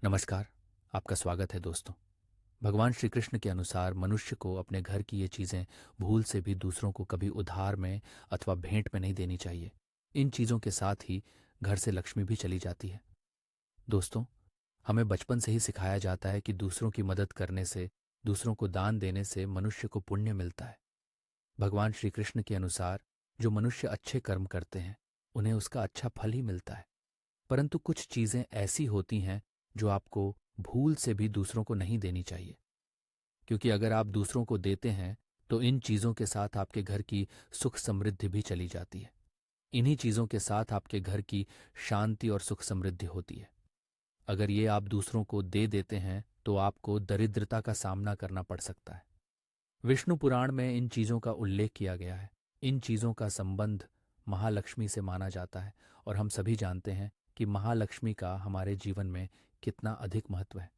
नमस्कार। आपका स्वागत है दोस्तों। भगवान श्री कृष्ण के अनुसार मनुष्य को अपने घर की ये चीज़ें भूल से भी दूसरों को कभी उधार में अथवा भेंट में नहीं देनी चाहिए। इन चीज़ों के साथ ही घर से लक्ष्मी भी चली जाती है। दोस्तों, हमें बचपन से ही सिखाया जाता है कि दूसरों की मदद करने से, दूसरों को दान देने से मनुष्य को पुण्य मिलता है। भगवान श्री कृष्ण के अनुसार जो मनुष्य अच्छे कर्म करते हैं उन्हें उसका अच्छा फल ही मिलता है। परंतु कुछ चीज़ें ऐसी होती हैं जो आपको भूल से भी दूसरों को नहीं देनी चाहिए, क्योंकि अगर आप दूसरों को देते हैं तो इन चीज़ों के साथ आपके घर की सुख समृद्धि भी चली जाती है। इन्हीं चीज़ों के साथ आपके घर की शांति और सुख समृद्धि होती है। अगर ये आप दूसरों को दे देते हैं तो आपको दरिद्रता का सामना करना पड़ सकता है। विष्णु पुराण में इन चीज़ों का उल्लेख किया गया है। इन चीज़ों का संबंध महालक्ष्मी से माना जाता है और हम सभी जानते हैं कि महालक्ष्मी का हमारे जीवन में कितना अधिक महत्व है।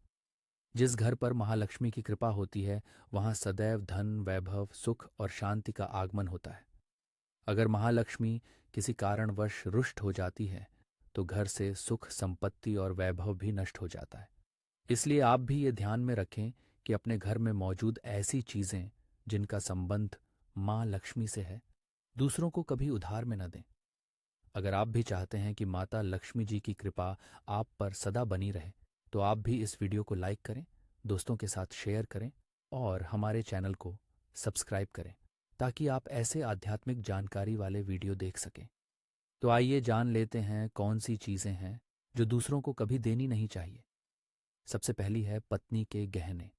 जिस घर पर महालक्ष्मी की कृपा होती है वहाँ सदैव धन, वैभव, सुख और शांति का आगमन होता है। अगर महालक्ष्मी किसी कारणवश रुष्ट हो जाती है तो घर से सुख, संपत्ति और वैभव भी नष्ट हो जाता है। इसलिए आप भी ये ध्यान में रखें कि अपने घर में मौजूद ऐसी चीज़ें जिनका संबंध माँ लक्ष्मी से है, दूसरों को कभी उधार में न दें। अगर आप भी चाहते हैं कि माता लक्ष्मी जी की कृपा आप पर सदा बनी रहे, तो आप भी इस वीडियो को लाइक करें, दोस्तों के साथ शेयर करें और हमारे चैनल को सब्सक्राइब करें, ताकि आप ऐसे आध्यात्मिक जानकारी वाले वीडियो देख सकें। तो आइए जान लेते हैं कौन सी चीज़ें हैं जो दूसरों को कभी देनी नहीं चाहिए। सबसे पहली है पत्नी के गहने।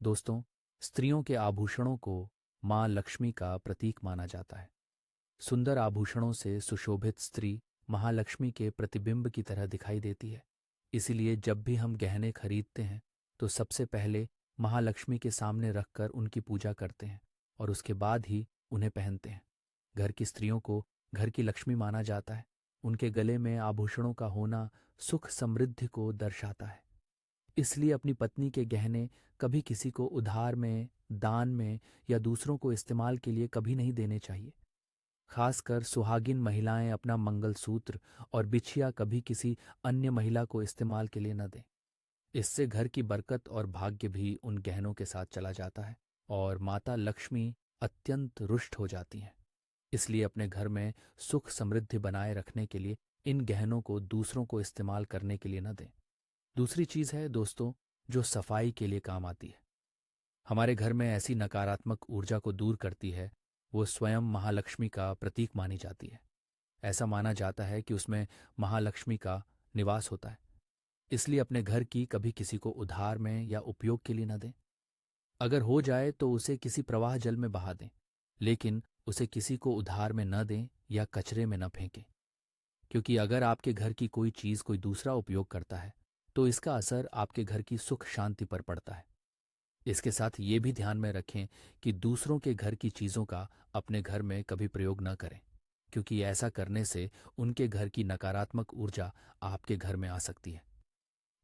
दोस्तों, स्त्रियों के आभूषणों को माँ लक्ष्मी का प्रतीक माना जाता है। सुंदर आभूषणों से सुशोभित स्त्री महालक्ष्मी के प्रतिबिंब की तरह दिखाई देती है। इसीलिए जब भी हम गहने खरीदते हैं तो सबसे पहले महालक्ष्मी के सामने रखकर उनकी पूजा करते हैं और उसके बाद ही उन्हें पहनते हैं। घर की स्त्रियों को घर की लक्ष्मी माना जाता है। उनके गले में आभूषणों का होना सुख समृद्धि को दर्शाता है। इसलिए अपनी पत्नी के गहने कभी किसी को उधार में, दान में या दूसरों को इस्तेमाल के लिए कभी नहीं देने चाहिए। खासकर सुहागिन महिलाएं अपना मंगलसूत्र और बिछिया कभी किसी अन्य महिला को इस्तेमाल के लिए न दें। इससे घर की बरकत और भाग्य भी उन गहनों के साथ चला जाता है और माता लक्ष्मी अत्यंत रुष्ट हो जाती हैं। इसलिए अपने घर में सुख समृद्धि बनाए रखने के लिए इन गहनों को दूसरों को इस्तेमाल करने के लिए न दें। दूसरी चीज़ है दोस्तों, जो सफाई के लिए काम आती है। हमारे घर में ऐसी नकारात्मक ऊर्जा को दूर करती है, वो स्वयं महालक्ष्मी का प्रतीक मानी जाती है। ऐसा माना जाता है कि उसमें महालक्ष्मी का निवास होता है। इसलिए अपने घर की कभी किसी को उधार में या उपयोग के लिए न दें। अगर हो जाए तो उसे किसी प्रवाह जल में बहा दें, लेकिन उसे किसी को उधार में न दें या कचरे में न फेंकें। क्योंकि अगर आपके घर की कोई चीज़ कोई दूसरा उपयोग करता है तो इसका असर आपके घर की सुख शांति पर पड़ता है। इसके साथ ये भी ध्यान में रखें कि दूसरों के घर की चीज़ों का अपने घर में कभी प्रयोग न करें, क्योंकि ऐसा करने से उनके घर की नकारात्मक ऊर्जा आपके घर में आ सकती है।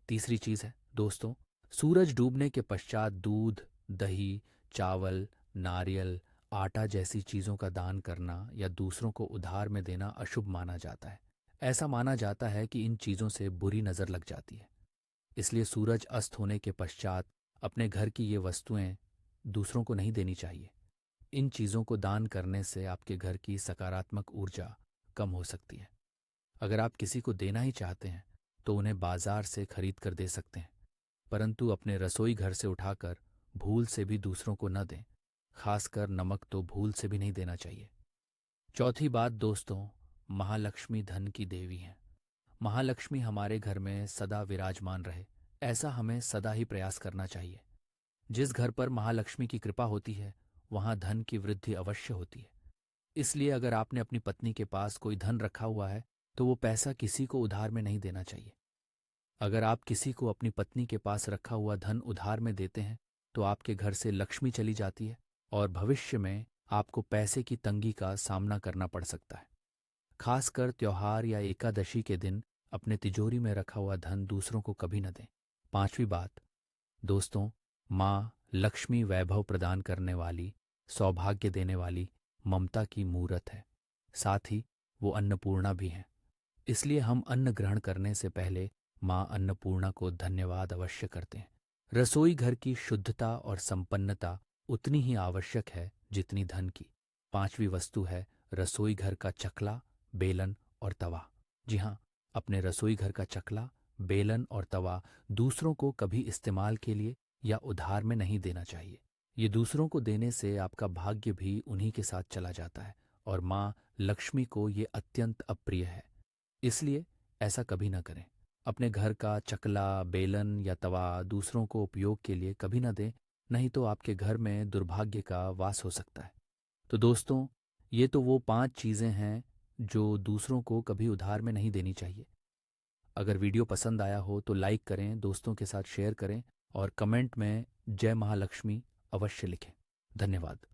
तीसरी चीज़ है दोस्तों, सूरज डूबने के पश्चात दूध, दही, चावल, नारियल, आटा जैसी चीज़ों का दान करना या दूसरों को उधार में देना अशुभ माना जाता है। ऐसा माना जाता है कि इन चीज़ों से बुरी नज़र लग जाती है। इसलिए सूरज अस्त होने के पश्चात अपने घर की ये वस्तुएं दूसरों को नहीं देनी चाहिए। इन चीज़ों को दान करने से आपके घर की सकारात्मक ऊर्जा कम हो सकती है। अगर आप किसी को देना ही चाहते हैं तो उन्हें बाजार से खरीद कर दे सकते हैं, परंतु अपने रसोई घर से उठाकर भूल से भी दूसरों को न दें। खासकर नमक तो भूल से भी नहीं देना चाहिए। चौथी बात दोस्तों, महालक्ष्मी धन की देवी हैं। महालक्ष्मी हमारे घर में सदा विराजमान रहे, ऐसा हमें सदा ही प्रयास करना चाहिए। जिस घर पर महालक्ष्मी की कृपा होती है वहां धन की वृद्धि अवश्य होती है। इसलिए अगर आपने अपनी पत्नी के पास कोई धन रखा हुआ है तो वो पैसा किसी को उधार में नहीं देना चाहिए। अगर आप किसी को अपनी पत्नी के पास रखा हुआ धन उधार में देते हैं तो आपके घर से लक्ष्मी चली जाती है और भविष्य में आपको पैसे की तंगी का सामना करना पड़ सकता है। खासकर त्योहार या एकादशी के दिन अपने तिजोरी में रखा हुआ धन दूसरों को कभी न दें। पांचवी बात दोस्तों, माँ लक्ष्मी वैभव प्रदान करने वाली, सौभाग्य देने वाली, ममता की मूरत है। साथ ही वो अन्नपूर्णा भी हैं। इसलिए हम अन्न ग्रहण करने से पहले माँ अन्नपूर्णा को धन्यवाद अवश्य करते हैं। रसोई घर की शुद्धता और संपन्नता उतनी ही आवश्यक है जितनी धन की। पांचवी वस्तु है रसोई घर का चकला, बेलन और तवा। जी हाँ, अपने रसोई घर का चकला, बेलन और तवा दूसरों को कभी इस्तेमाल के लिए या उधार में नहीं देना चाहिए। ये दूसरों को देने से आपका भाग्य भी उन्हीं के साथ चला जाता है और माँ लक्ष्मी को ये अत्यंत अप्रिय है। इसलिए ऐसा कभी ना करें। अपने घर का चकला, बेलन या तवा दूसरों को उपयोग के लिए कभी ना दें, नहीं तो आपके घर में दुर्भाग्य का वास हो सकता है। तो दोस्तों, ये तो वो 5 चीज़ें हैं जो दूसरों को कभी उधार में नहीं देनी चाहिए। अगर वीडियो पसंद आया हो तो लाइक करें, दोस्तों के साथ शेयर करें और कमेंट में जय महालक्ष्मी अवश्य लिखें। धन्यवाद।